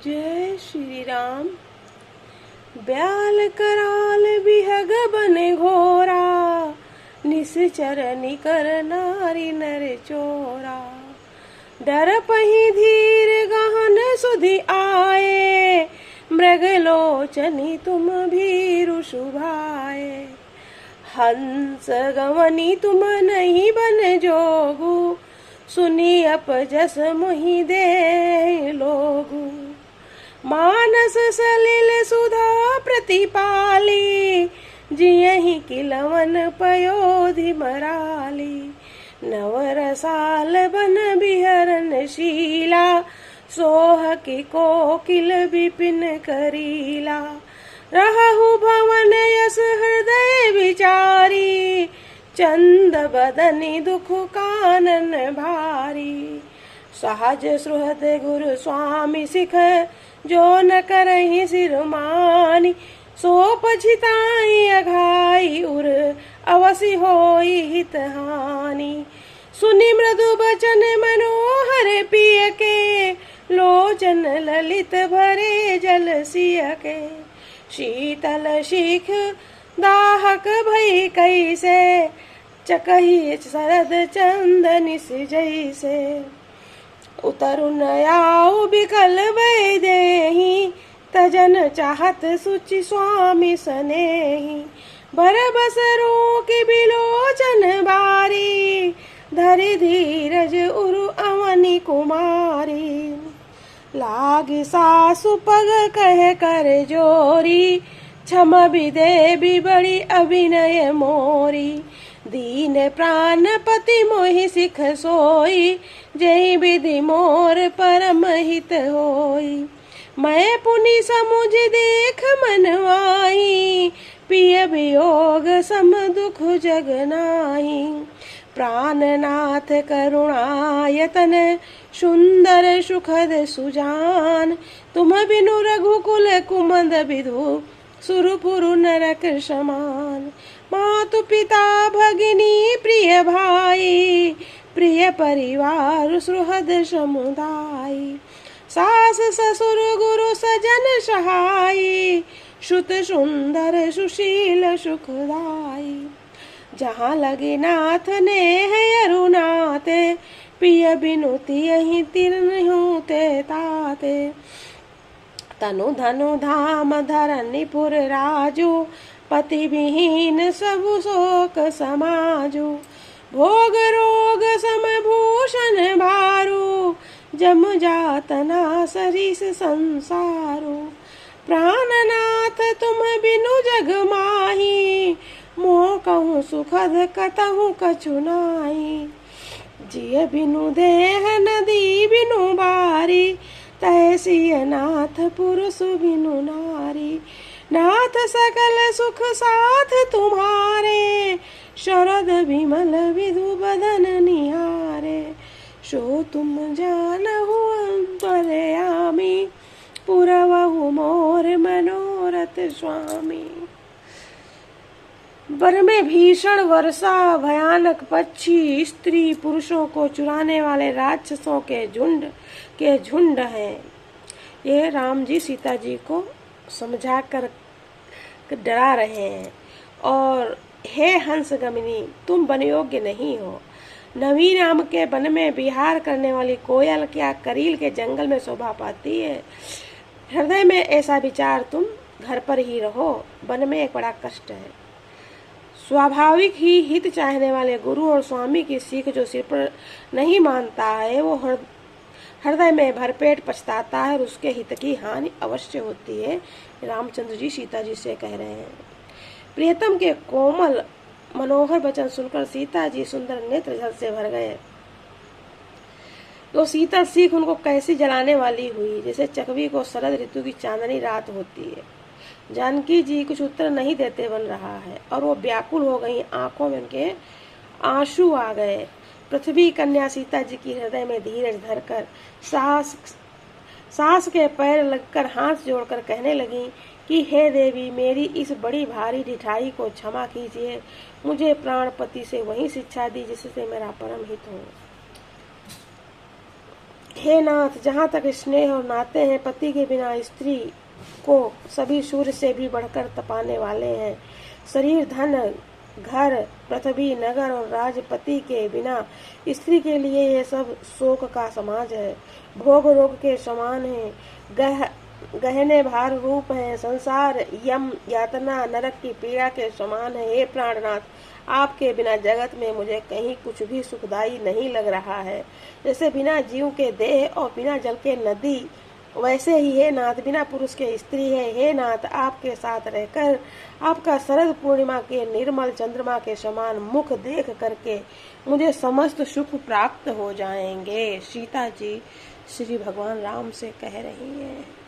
जय श्री राम। ब्याल कराल बिहग बने घोरा, निश्चर निकर नारी नर चोरा। डर पही धीर गहन सुधि आए, मृगलोचनी तुम भीरु शुभाए। हंस गवनी तुम नहीं बन जोगु, सुनी अपजस मुहि दे लोगु। मानस सलिल सुधा प्रतिपाली, जियहि किलवन पयोधि मराली। नवरसाल बन बिहरन शीला, सोह की कोकिल विपिन करीला। रहु भवन यस हृदय विचारी, चंद बदनी दुख कानन भारी। सहज सुहृद गुरु स्वामी सिख, जो न करहि सिरमानी। सो पछिताई अघाई उर, अवसि होई हित हानि। सुनि मृदु बचन मनोहर पिय के, लोचन ललित भरे जल सिय के। शीतल शीख दाहक भई कैसे, चकहि शरद चंदनि जैसे। उतरु नयाउ बिकल वै देहि, तजन चाहत सुचि स्वामी सनेहि। बरबस रोकि बिलोचन बारी, धरि धीरज उरु अवनि कुमारी। लागी सासु पग कह कर जोरी, क्षम विदे बड़ी अभिनय मोरी। दीन प्राण पति मोहि सिख सोई, जय विधि मोर परम हित होई। मैं पुनि समुझ देख मन आई, पिय वियोग सम दुख जग नाहि। प्राणनाथ करुणायतन, सुंदर सुखद सुजान। तुम बिनु रघुकुल कुमद विधु, सुरपुरु नरक समान। मातु पिता भगिनी प्रिय भाई, प्रिय परिवार सुहृद समुदाय। सास ससुर गुरु सजन सहाई, श्रुत सुंदर सुशील सुखदाई। जहाँ लगे नाथ ने है अरुनाते, पिय बिनु तियहि तिन्हु ते ताते। तनु धनु धाम धरनीपुर राजू, पति विहीन सबु शोक समाजू। भोग रोग समभूषण भारू, जम जातना सरिस संसारू। प्राणनाथ तुम बिनु जग माही, मोह कहूँ सुखद कतहु कछु नाहि। जिय बिनु देह नदी बिनु बारी, तैसिय नाथ पुरुष बिनु नारी। नाथ सकल सुख साथ तुम्हारे, शरद विमल विधु बदन निहारे। सो तुम जानहु अंतर्यामी, पुरवहु मोर मनोरथ स्वामी। वन में भीषण वर्षा, भयानक पक्षी, स्त्री पुरुषों को चुराने वाले राक्षसों के झुंड हैं। ये राम जी सीता जी को समझा कर डरा रहे हैं। और हे हंस गमिनी, तुम वन योग्य नहीं हो। नवी नाम के वन में विहार करने वाली कोयल क्या करील के जंगल में शोभा पाती है। हृदय में ऐसा विचार, तुम घर पर ही रहो, वन में एक बड़ा कष्ट है। स्वाभाविक ही हित चाहने वाले गुरु और स्वामी की सीख जो सिर पर नहीं मानता है, वो हृदय में भरपेट पछताता है और उसके हित की हानि अवश्य होती है। रामचंद्र जी सीता जी से कह रहे हैं। प्रियतम के कोमल मनोहर वचन सुनकर सीता जी सुंदर नेत्र जल से भर गए। तो सीता सीख उनको कैसी जलाने वाली हुई, जैसे चकवी को शरद ऋतु की चांदनी रात होती है। जानकी जी कुछ उत्तर नहीं देते बन रहा है और वो व्याकुल हो गई, आंखों में उनके आंसू आ गए। पृथ्वी कन्या सीता जी की हृदय में धीरज धरकर सास के पैर लगकर हाथ जोड़कर कहने लगी कि हे देवी, मेरी इस बड़ी भारी ढिठाई को क्षमा कीजिए। मुझे प्राणपति से वही शिक्षा दी जिससे मेरा परम हित हो। हे नाथ, जहाँ तक स्नेह और नाते हैं, पति के बिना स्त्री को सभी सूर्य से भी बढ़कर तपाने वाले हैं। शरीर, धन, घर, पृथ्वी, नगर और राजपति के बिना स्त्री के लिए यह सब शोक का समाज है। भोग रोग के समान है, गहने भार रूप है। संसार यम यातना नरक की पीड़ा के समान है। हे प्राणनाथ, आपके बिना जगत में मुझे कहीं कुछ भी सुखदायी नहीं लग रहा है। जैसे बिना जीव के देह और बिना जल के नदी, वैसे ही हे नाथ, बिना पुरुष के स्त्री है। हे नाथ, आपके साथ रहकर आपका शरद पूर्णिमा के निर्मल चंद्रमा के समान मुख देख करके मुझे समस्त सुख प्राप्त हो जाएंगे। सीता जी श्री भगवान राम से कह रही हैं।